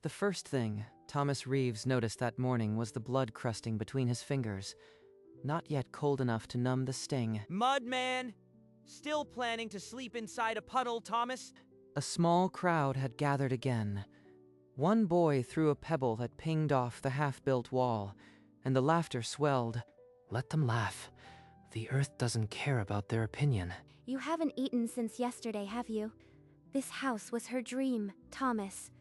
The first thing Thomas Reeves noticed that morning was the blood crusting between his fingers, not yet cold enough to numb the sting. Mudman! Still planning to sleep inside a puddle, Thomas? A small crowd had gathered again. One boy threw a pebble that pinged off the half-built wall, and the laughter swelled. Let them laugh. The earth doesn't care about their opinion. You haven't eaten since yesterday, have you? This house was her dream, Thomas.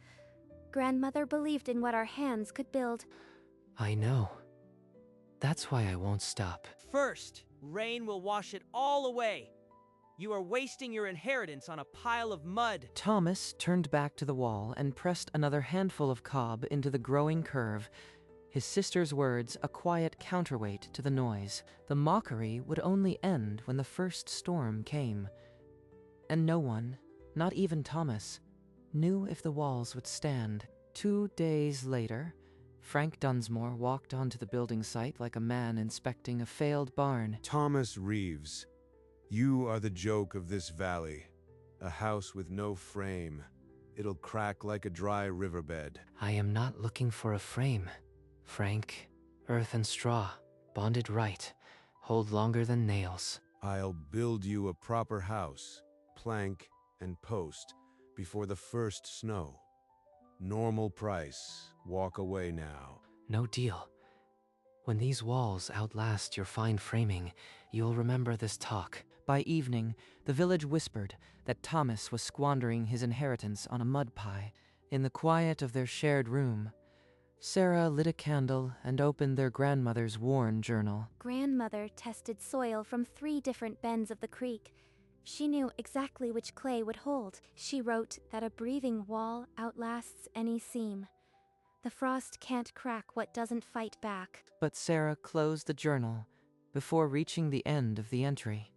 Grandmother believed in what our hands could build. I know. That's why I won't stop. First, rain will wash it all away. You are wasting your inheritance on a pile of mud. Thomas turned back to the wall and pressed another handful of cob into the growing curve, his sister's words a quiet counterweight to the noise. The mockery would only end when the first storm came. And no one, not even Thomas, knew if the walls would stand. 2 days later, Frank Dunsmore walked onto the building site like a man inspecting a failed barn. Thomas Reeves, you are the joke of this valley. A house with no frame. It'll crack like a dry riverbed. I am not looking for a frame. Frank, earth and straw, bonded right, hold longer than nails. I'll build you a proper house, plank and post, before the first snow. Normal price, walk away now. No deal. When these walls outlast your fine framing, you'll remember this talk. By evening, the village whispered that Thomas was squandering his inheritance on a mud pie. In the quiet of their shared room, Sarah lit a candle and opened their grandmother's worn journal. Grandmother tested soil from 3 different bends of the creek. She knew exactly which clay would hold. She wrote that a breathing wall outlasts any seam. The frost can't crack what doesn't fight back. But Sarah closed the journal before reaching the end of the entry.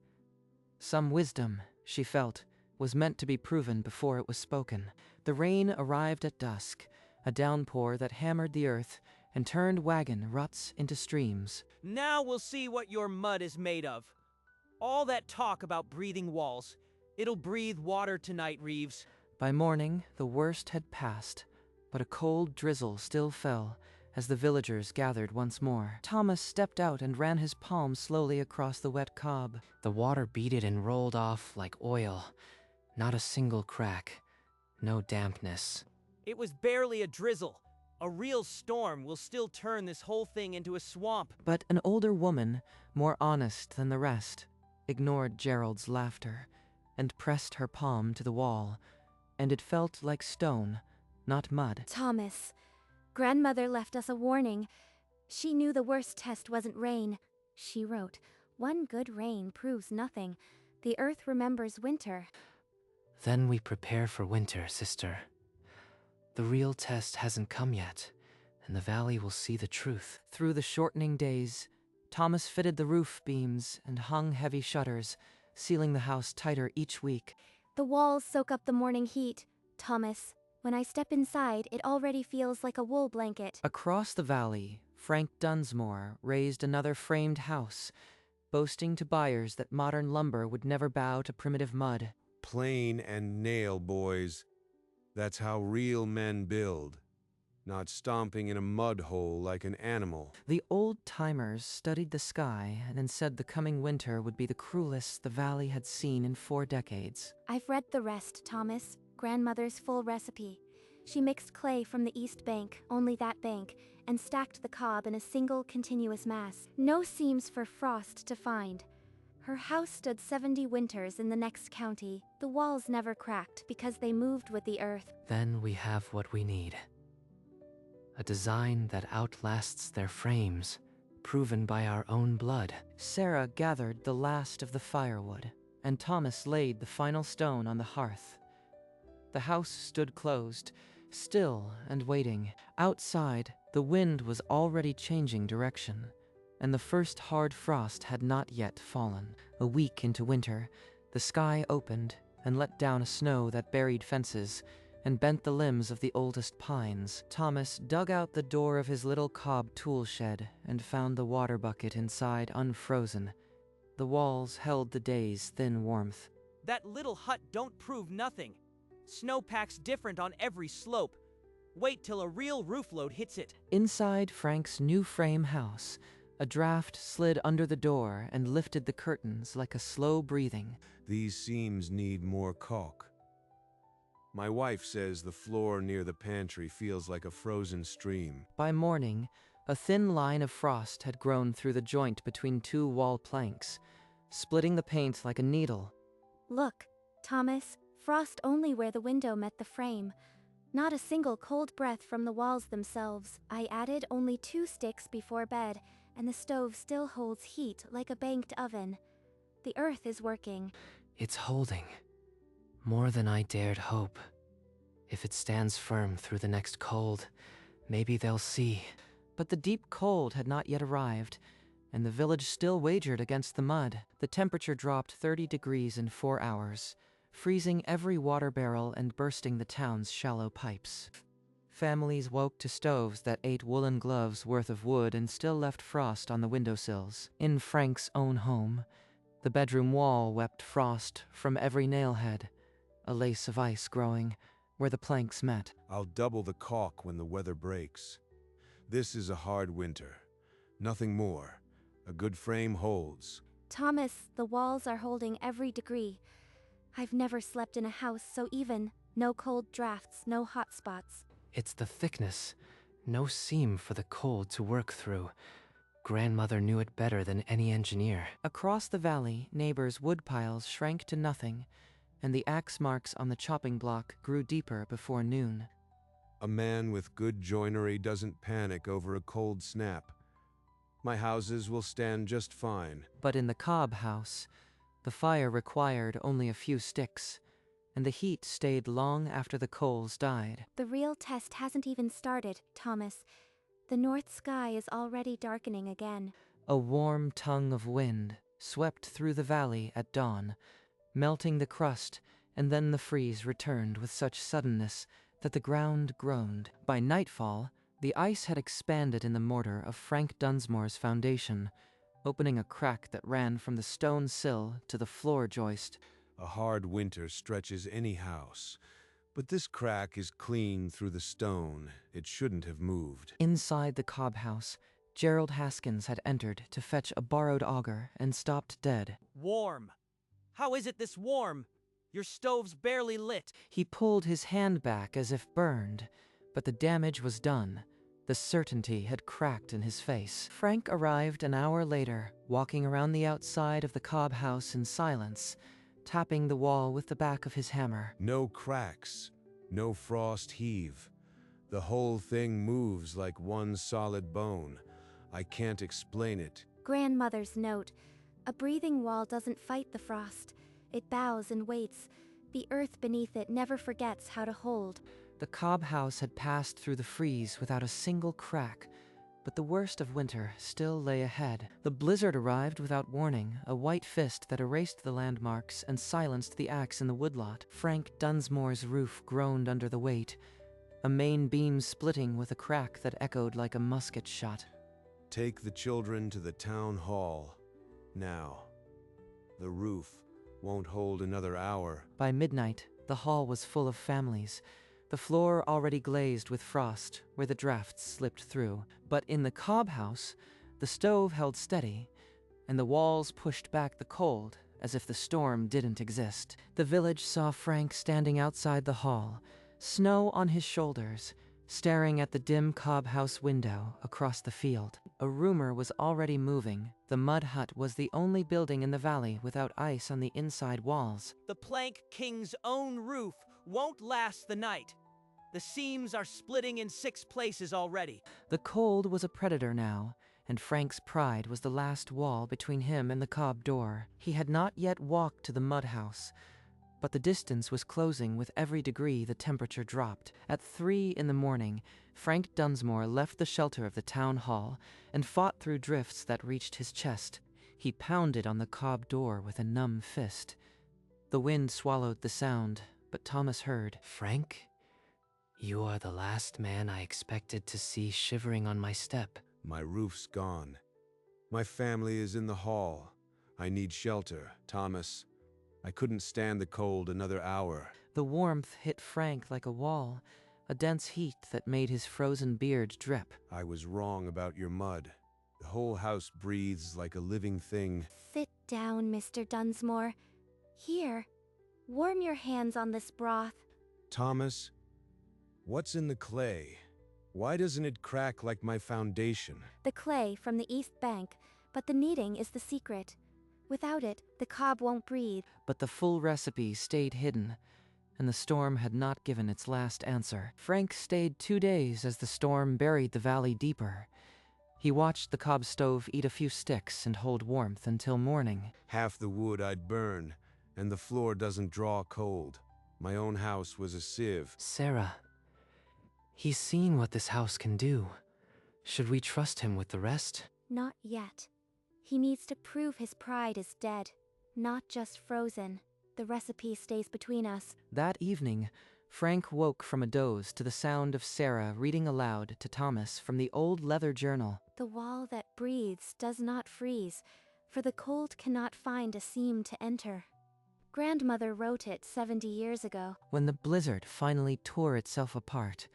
Some wisdom, she felt, was meant to be proven before it was spoken. The rain arrived at dusk, a downpour that hammered the earth and turned wagon ruts into streams. Now we'll see what your mud is made of. All that talk about breathing walls. It'll breathe water tonight, Reeves. By morning, the worst had passed, but a cold drizzle still fell as the villagers gathered once more. Thomas stepped out and ran his palm slowly across the wet cob. The water beaded and rolled off like oil. Not a single crack. No dampness. It was barely a drizzle. A real storm will still turn this whole thing into a swamp. But an older woman, more honest than the rest, ignored Gerald's laughter and pressed her palm to the wall, and it felt like stone, not mud. Thomas, Grandmother left us a warning. She knew the worst test wasn't rain. She wrote, "One good rain proves nothing. The earth remembers winter." Then we prepare for winter, sister. The real test hasn't come yet, and the valley will see the truth. Through the shortening days, Thomas fitted the roof beams and hung heavy shutters, sealing the house tighter each week. The walls soak up the morning heat. Thomas, when I step inside, it already feels like a wool blanket. Across the valley, Frank Dunsmore raised another framed house, boasting to buyers that modern lumber would never bow to primitive mud. Plane and nail, boys. That's how real men build. Not stomping in a mud hole like an animal. The old-timers studied the sky and then said the coming winter would be the cruelest the valley had seen in 4 decades. I've read the rest, Thomas. Grandmother's full recipe. She mixed clay from the east bank, only that bank, and stacked the cob in a single continuous mass. No seams for frost to find. Her house stood 70 winters in the next county. The walls never cracked because they moved with the earth. Then we have what we need. A design that outlasts their frames, proven by our own blood. Sarah gathered the last of the firewood, and Thomas laid the final stone on the hearth. The house stood closed, still and waiting. Outside, the wind was already changing direction, and the first hard frost had not yet fallen. A week into winter, the sky opened and let down a snow that buried fences and bent the limbs of the oldest pines. Thomas dug out the door of his little cob tool shed and found the water bucket inside unfrozen. The walls held the day's thin warmth. That little hut don't prove nothing. Snowpack's different on every slope. Wait till a real roof load hits it. Inside Frank's new frame house, a draft slid under the door and lifted the curtains like a slow breathing. These seams need more caulk. My wife says the floor near the pantry feels like a frozen stream. By morning, a thin line of frost had grown through the joint between two wall planks, splitting the paint like a needle. Look, Thomas, frost only where the window met the frame. Not a single cold breath from the walls themselves. I added only 2 sticks before bed, and the stove still holds heat like a banked oven. The earth is working. It's holding. More than I dared hope. If it stands firm through the next cold, maybe they'll see. But the deep cold had not yet arrived, and the village still wagered against the mud. The temperature dropped 30 degrees in 4 hours, freezing every water barrel and bursting the town's shallow pipes. Families woke to stoves that ate woolen gloves worth of wood and still left frost on the windowsills. In Frank's own home, the bedroom wall wept frost from every nailhead, a lace of ice growing where the planks met. I'll double the caulk when the weather breaks. This is a hard winter. Nothing more. A good frame holds. Thomas, the walls are holding every degree. I've never slept in a house so even. No cold drafts, no hot spots. It's the thickness. No seam for the cold to work through. Grandmother knew it better than any engineer. Across the valley, neighbors' wood piles shrank to nothing, and the axe marks on the chopping block grew deeper before noon. A man with good joinery doesn't panic over a cold snap. My houses will stand just fine. But in the Cobb house, the fire required only a few sticks, and the heat stayed long after the coals died. The real test hasn't even started, Thomas. The north sky is already darkening again. A warm tongue of wind swept through the valley at dawn, melting the crust, and then the freeze returned with such suddenness that the ground groaned. By nightfall, the ice had expanded in the mortar of Frank Dunsmore's foundation, opening a crack that ran from the stone sill to the floor joist. A hard winter stretches any house, but this crack is clean through the stone. It shouldn't have moved. Inside the Cobb house, Gerald Haskins had entered to fetch a borrowed auger and stopped dead. Warm. How is it this warm? Your stove's barely lit. He pulled his hand back as if burned, but the damage was done. The certainty had cracked in his face. Frank arrived an hour later, walking around the outside of the Cobb house in silence, tapping the wall with the back of his hammer. No cracks, no frost heave. The whole thing moves like one solid bone. I can't explain it. Grandmother's note. A breathing wall doesn't fight the frost. It bows and waits. The earth beneath it never forgets how to hold. The Cobb house had passed through the freeze without a single crack, but the worst of winter still lay ahead. The blizzard arrived without warning, a white fist that erased the landmarks and silenced the axe in the woodlot. Frank Dunsmore's roof groaned under the weight, a main beam splitting with a crack that echoed like a musket shot. Take the children to the town hall. Now. The roof won't hold another hour. By midnight, the hall was full of families, the floor already glazed with frost where the drafts slipped through. But in the Cobb house, the stove held steady, and the walls pushed back the cold as if the storm didn't exist. The village saw Frank standing outside the hall, snow on his shoulders, staring at the dim Cobb house window across the field. A rumor was already moving. The mud hut was the only building in the valley without ice on the inside walls. The Plank King's own roof won't last the night. The seams are splitting in 6 places already. The cold was a predator now, and Frank's pride was the last wall between him and the Cobb door. He had not yet walked to the mud house, but the distance was closing with every degree the temperature dropped. At 3 in the morning, Frank Dunsmore left the shelter of the town hall and fought through drifts that reached his chest. He pounded on the Cobb door with a numb fist. The wind swallowed the sound, but Thomas heard. Frank? You are the last man I expected to see shivering on my step. My roof's gone. My family is in the hall. I need shelter, Thomas. I couldn't stand the cold another hour. The warmth hit Frank like a wall, a dense heat that made his frozen beard drip. I was wrong about your mud. The whole house breathes like a living thing. Sit down, Mr. Dunsmore. Here, warm your hands on this broth. Thomas, what's in the clay? Why doesn't it crack like my foundation? The clay from the east bank, but the kneading is the secret. Without it, the cob won't breathe. But the full recipe stayed hidden, and the storm had not given its last answer. Frank stayed 2 days as the storm buried the valley deeper. He watched the cob stove eat a few sticks and hold warmth until morning. Half the wood I'd burn, and the floor doesn't draw cold. My own house was a sieve. Sarah, he's seen what this house can do. Should we trust him with the rest? Not yet. He needs to prove his pride is dead, not just frozen. The recipe stays between us. That evening, Frank woke from a doze to the sound of Sarah reading aloud to Thomas from the old leather journal. The wall that breathes does not freeze, for the cold cannot find a seam to enter. Grandmother wrote it 70 years ago. When the blizzard finally tore itself apart,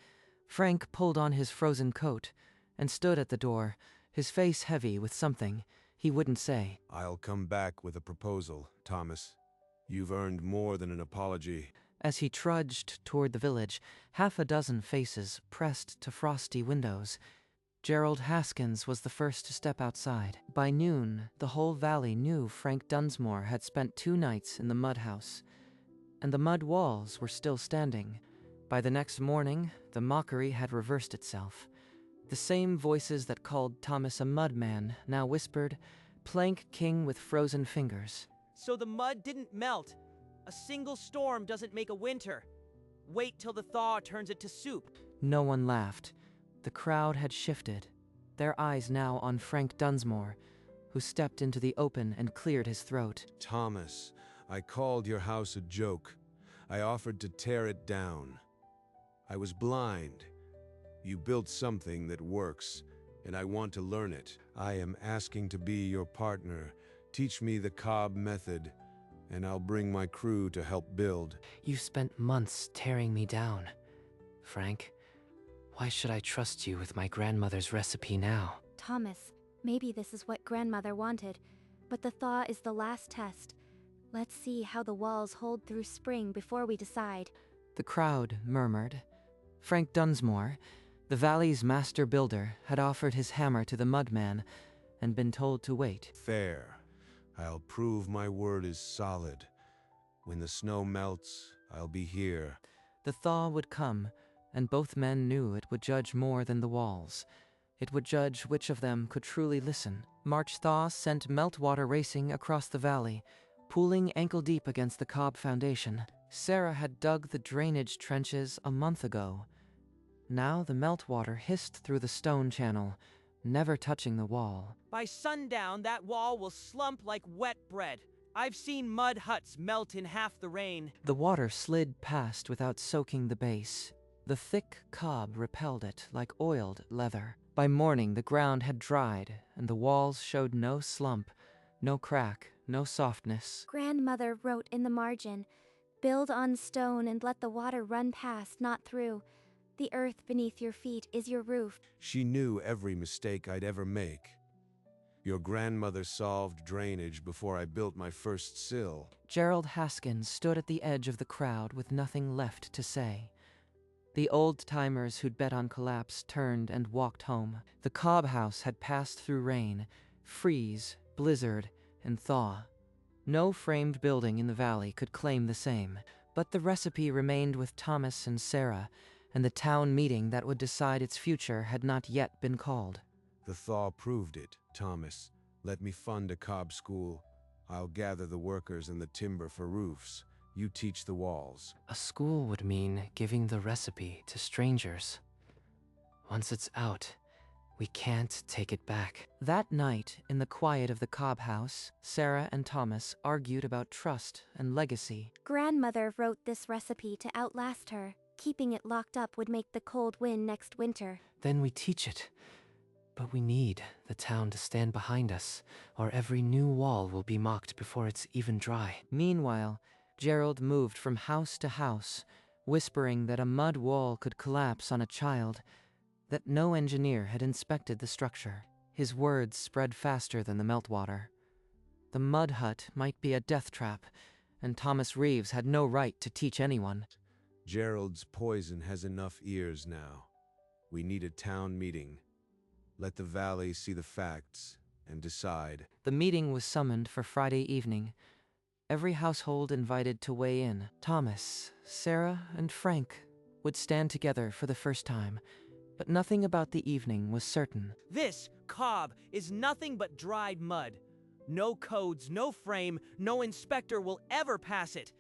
Frank pulled on his frozen coat and stood at the door, his face heavy with something he wouldn't say. I'll come back with a proposal, Thomas. You've earned more than an apology. As he trudged toward the village, half a dozen faces pressed to frosty windows. Gerald Haskins was the first to step outside. By noon, the whole valley knew Frank Dunsmore had spent 2 nights in the mud house, and the mud walls were still standing. By the next morning, the mockery had reversed itself. The same voices that called Thomas a mudman now whispered, "Plank king with frozen fingers." So the mud didn't melt. A single storm doesn't make a winter. Wait till the thaw turns it to soup. No one laughed. The crowd had shifted, their eyes now on Frank Dunsmore, who stepped into the open and cleared his throat. Thomas, I called your house a joke. I offered to tear it down. I was blind. You built something that works, and I want to learn it. I am asking to be your partner. Teach me the cob method, and I'll bring my crew to help build. You spent months tearing me down. Frank, why should I trust you with my grandmother's recipe now? Thomas, maybe this is what Grandmother wanted, but the thaw is the last test. Let's see how the walls hold through spring before we decide. The crowd murmured. Frank Dunsmore, the valley's master builder, had offered his hammer to the mudman and been told to wait. Fair. I'll prove my word is solid. When the snow melts, I'll be here. The thaw would come, and both men knew it would judge more than the walls. It would judge which of them could truly listen. March thaw sent meltwater racing across the valley, pooling ankle-deep against the cob foundation. Sarah had dug the drainage trenches a month ago. Now the meltwater hissed through the stone channel, never touching the wall. By sundown, that wall will slump like wet bread. I've seen mud huts melt in half the rain. The water slid past without soaking the base. The thick cob repelled it like oiled leather. By morning, the ground had dried, and the walls showed no slump, no crack, no softness. Grandmother wrote in the margin, "Build on stone and let the water run past, not through. The earth beneath your feet is your roof." She knew every mistake I'd ever make. Your grandmother solved drainage before I built my first sill. Gerald Haskins stood at the edge of the crowd with nothing left to say. The old-timers who'd bet on collapse turned and walked home. The cob house had passed through rain, freeze, blizzard, and thaw. No framed building in the valley could claim the same. But the recipe remained with Thomas and Sarah, and the town meeting that would decide its future had not yet been called. The thaw proved it, Thomas. Let me fund a cob school. I'll gather the workers and the timber for roofs. You teach the walls. A school would mean giving the recipe to strangers. Once it's out, we can't take it back. That night, in the quiet of the cob house, Sarah and Thomas argued about trust and legacy. Grandmother wrote this recipe to outlast her. Keeping it locked up would make the cold win next winter. Then we teach it. But we need the town to stand behind us, or every new wall will be mocked before it's even dry. Meanwhile, Gerald moved from house to house, whispering that a mud wall could collapse on a child, that no engineer had inspected the structure. His words spread faster than the meltwater. The mud hut might be a death trap, and Thomas Reeves had no right to teach anyone. Gerald's poison has enough ears now. We need a town meeting. Let the valley see the facts and decide. The meeting was summoned for Friday evening. Every household invited to weigh in. Thomas, Sarah, and Frank would stand together for the first time, but nothing about the evening was certain. This cob is nothing but dried mud. No codes, no frame, no inspector will ever pass it.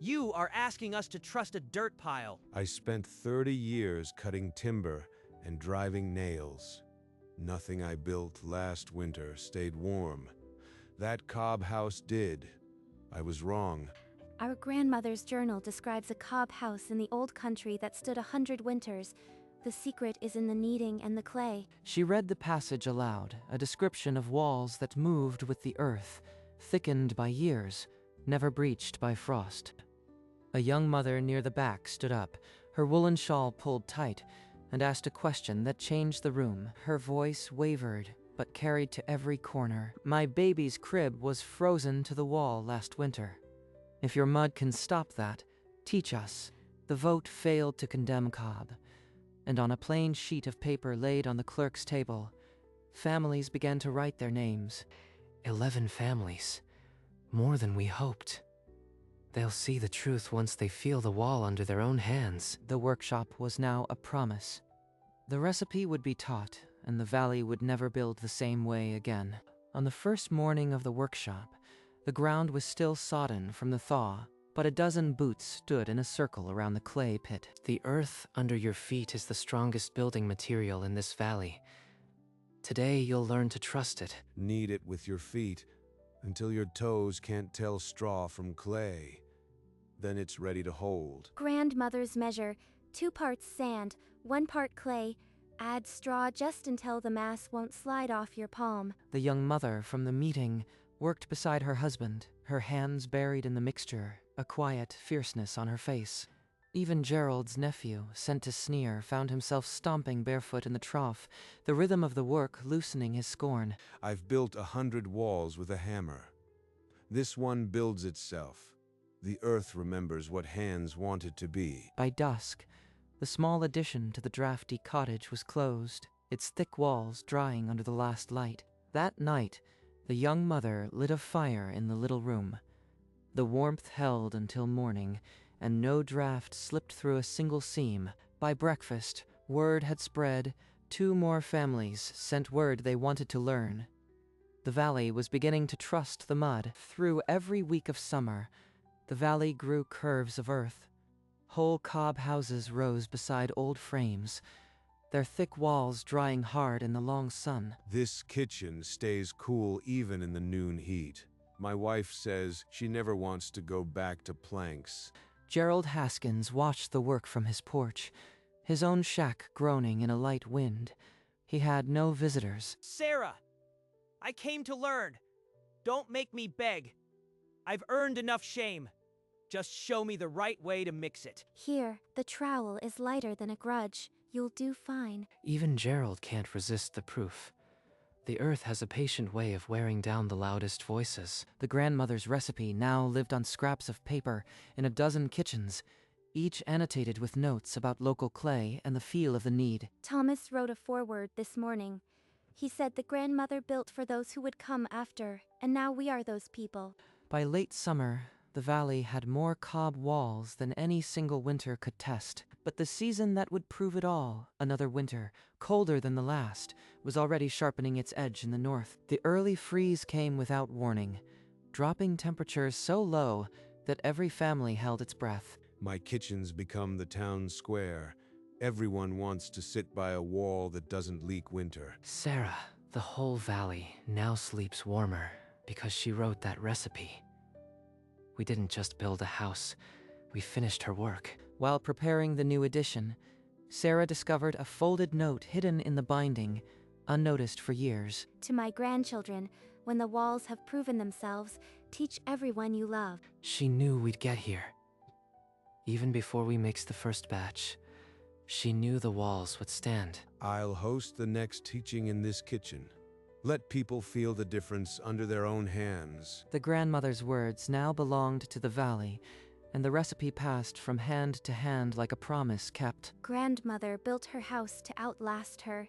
You are asking us to trust a dirt pile. I spent 30 years cutting timber and driving nails. Nothing I built last winter stayed warm. That cob house did. I was wrong. Our grandmother's journal describes a cob house in the old country that stood 100 winters. The secret is in the kneading and the clay. She read the passage aloud, a description of walls that moved with the earth, thickened by years, never breached by frost. A young mother near the back stood up, her woolen shawl pulled tight, and asked a question that changed the room. Her voice wavered, but carried to every corner. My baby's crib was frozen to the wall last winter. If your mud can stop that, teach us. The vote failed to condemn Cobb, and on a plain sheet of paper laid on the clerk's table, families began to write their names. 11 families. More than we hoped. They'll see the truth once they feel the wall under their own hands. The workshop was now a promise. The recipe would be taught, and the valley would never build the same way again. On the first morning of the workshop, the ground was still sodden from the thaw, but a dozen boots stood in a circle around the clay pit. The earth under your feet is the strongest building material in this valley. Today you'll learn to trust it. Knead it with your feet until your toes can't tell straw from clay. Then it's ready to hold. Grandmother's measure, 2 parts sand, 1 part clay. Add straw just until the mass won't slide off your palm. The young mother from the meeting worked beside her husband, her hands buried in the mixture, a quiet fierceness on her face. Even Gerald's nephew, sent to sneer, found himself stomping barefoot in the trough, the rhythm of the work loosening his scorn. I've built 100 walls with a hammer. This one builds itself. The earth remembers what hands want it to be. By dusk, the small addition to the drafty cottage was closed, its thick walls drying under the last light. That night, the young mother lit a fire in the little room. The warmth held until morning, and no draft slipped through a single seam. By breakfast, word had spread. 2 more families sent word they wanted to learn. The valley was beginning to trust the mud. Through every week of summer, the valley grew curves of earth. Whole cob houses rose beside old frames, their thick walls drying hard in the long sun. This kitchen stays cool even in the noon heat. My wife says she never wants to go back to planks. Gerald Haskins watched the work from his porch, his own shack groaning in a light wind. He had no visitors. Sarah, I came to learn. Don't make me beg. I've earned enough shame. Just show me the right way to mix it. Here, the trowel is lighter than a grudge. You'll do fine. Even Gerald can't resist the proof. The earth has a patient way of wearing down the loudest voices. The grandmother's recipe now lived on scraps of paper in a dozen kitchens, each annotated with notes about local clay and the feel of the knead. Thomas wrote a foreword this morning. He said the grandmother built for those who would come after, and now we are those people. By late summer, the valley had more cob walls than any single winter could test. But the season that would prove it all, another winter, colder than the last, was already sharpening its edge in the north. The early freeze came without warning, dropping temperatures so low that every family held its breath. My kitchen's become the town square. Everyone wants to sit by a wall that doesn't leak winter. Sarah, the whole valley, now sleeps warmer because she wrote that recipe. We didn't just build a house, we finished her work. While preparing the new edition, Sarah discovered a folded note hidden in the binding, unnoticed for years. To my grandchildren, when the walls have proven themselves, teach everyone you love. She knew we'd get here. Even before we mixed the first batch, she knew the walls would stand. I'll host the next teaching in this kitchen. Let people feel the difference under their own hands. The grandmother's words now belonged to the valley, and the recipe passed from hand to hand like a promise kept. Grandmother built her house to outlast her.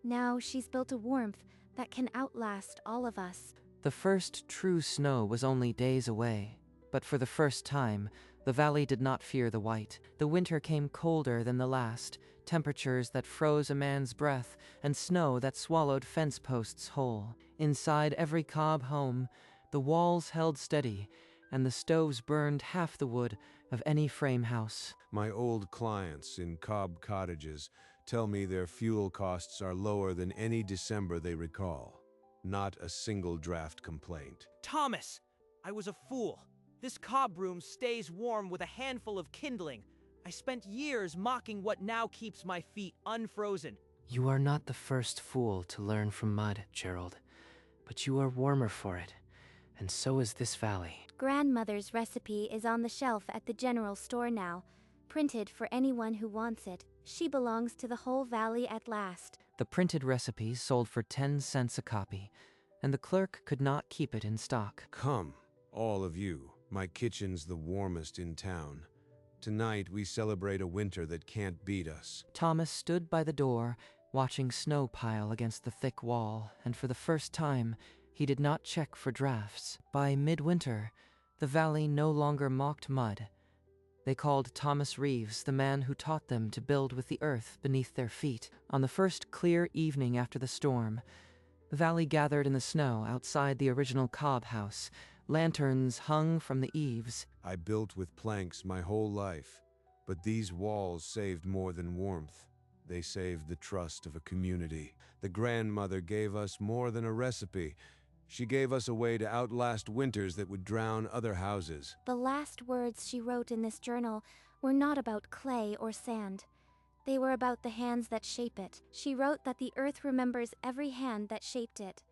Now she's built a warmth that can outlast all of us. The first true snow was only days away, but for the first time, the valley did not fear the white. The winter came colder than the last, temperatures that froze a man's breath, and snow that swallowed fence posts whole. Inside every Cobb home, the walls held steady, and the stoves burned half the wood of any frame house. My old clients in Cobb cottages tell me their fuel costs are lower than any December they recall. Not a single draft complaint. Thomas! I was a fool. This cob room stays warm with a handful of kindling. I spent years mocking what now keeps my feet unfrozen. You are not the first fool to learn from mud, Gerald, but you are warmer for it, and so is this valley. Grandmother's recipe is on the shelf at the general store now, printed for anyone who wants it. She belongs to the whole valley at last. The printed recipe sold for 10 cents a copy, and the clerk could not keep it in stock. Come, all of you. My kitchen's the warmest in town. Tonight we celebrate a winter that can't beat us. Thomas stood by the door, watching snow pile against the thick wall, and for the first time, he did not check for drafts. By midwinter, the valley no longer mocked mud. They called Thomas Reeves the man who taught them to build with the earth beneath their feet. On the first clear evening after the storm, the valley gathered in the snow outside the original Cobb house. Lanterns hung from the eaves. I built with planks my whole life, but these walls saved more than warmth. They saved the trust of a community. The grandmother gave us more than a recipe. She gave us a way to outlast winters that would drown other houses. The last words she wrote in this journal were not about clay or sand. They were about the hands that shape it. She wrote that the earth remembers every hand that shaped it.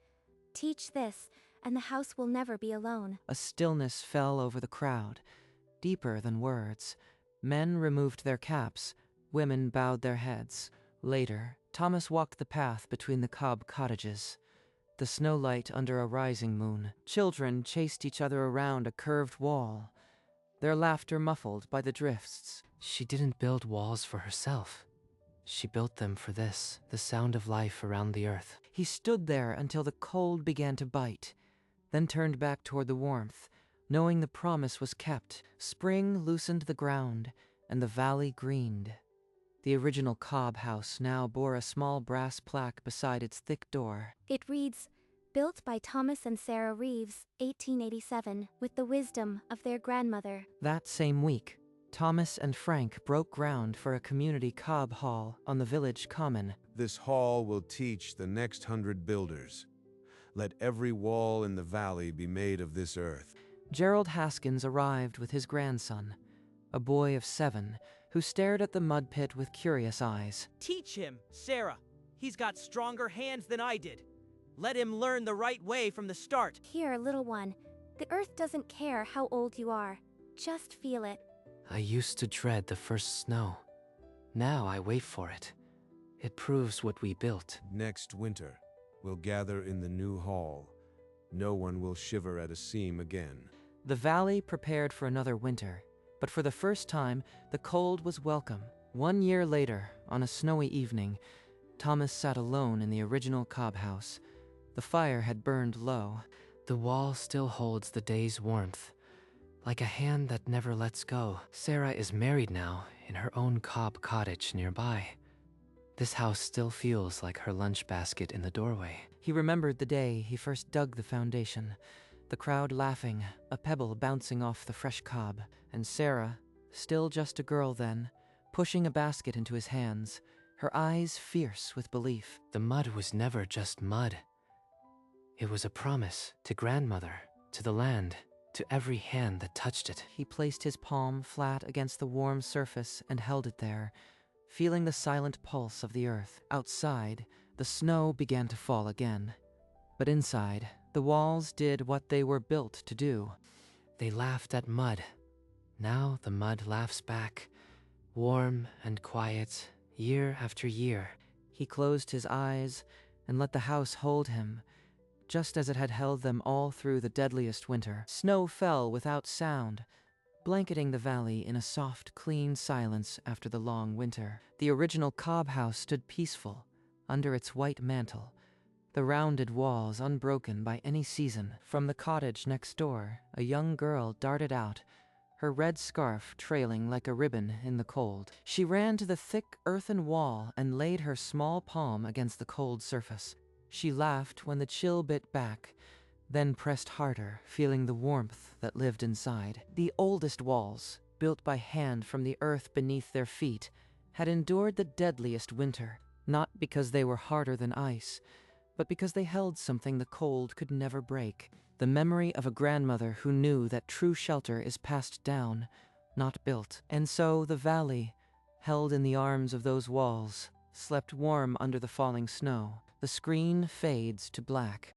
Teach this, and the house will never be alone. A stillness fell over the crowd, deeper than words. Men removed their caps, women bowed their heads. Later, Thomas walked the path between the Cobb cottages, the snowlight under a rising moon. Children chased each other around a curved wall, their laughter muffled by the drifts. She didn't build walls for herself. She built them for this, the sound of life around the earth. He stood there until the cold began to bite, then turned back toward the warmth, knowing the promise was kept. Spring loosened the ground, and the valley greened. The original Cobb house now bore a small brass plaque beside its thick door. It reads, "Built by Thomas and Sarah Reeves, 1887, with the wisdom of their grandmother." That same week, Thomas and Frank broke ground for a community Cobb hall on the village common. This hall will teach the next 100 builders. Let every wall in the valley be made of this earth. Gerald Haskins arrived with his grandson, a boy of 7, who stared at the mud pit with curious eyes. Teach him, Sarah. He's got stronger hands than I did. Let him learn the right way from the start. Here, little one, the earth doesn't care how old you are. Just feel it. I used to dread the first snow. Now I wait for it. It proves what we built. Next winter, we'll gather in the new hall. No one will shiver at a seam again. The valley prepared for another winter, but for the first time, the cold was welcome. 1 year later, on a snowy evening, Thomas sat alone in the original Cobb house. The fire had burned low. The wall still holds the day's warmth, like a hand that never lets go. Sarah is married now in her own Cobb cottage nearby. This house still feels like her lunch basket in the doorway. He remembered the day he first dug the foundation, the crowd laughing, a pebble bouncing off the fresh cob, and Sarah, still just a girl then, pushing a basket into his hands, her eyes fierce with belief. The mud was never just mud. It was a promise to grandmother, to the land, to every hand that touched it. He placed his palm flat against the warm surface and held it there, feeling the silent pulse of the earth. Outside, the snow began to fall again. But inside, the walls did what they were built to do. They laughed at mud. Now the mud laughs back, warm and quiet, year after year. He closed his eyes and let the house hold him, just as it had held them all through the deadliest winter. Snow fell without sound, blanketing the valley in a soft, clean silence after the long winter. The original cob house stood peaceful under its white mantle, the rounded walls unbroken by any season. From the cottage next door, a young girl darted out, her red scarf trailing like a ribbon in the cold. She ran to the thick earthen wall and laid her small palm against the cold surface. She laughed when the chill bit back, then pressed harder, feeling the warmth that lived inside. The oldest walls, built by hand from the earth beneath their feet, had endured the deadliest winter, not because they were harder than ice, but because they held something the cold could never break. The memory of a grandmother who knew that true shelter is passed down, not built. And so the valley, held in the arms of those walls, slept warm under the falling snow. The screen fades to black.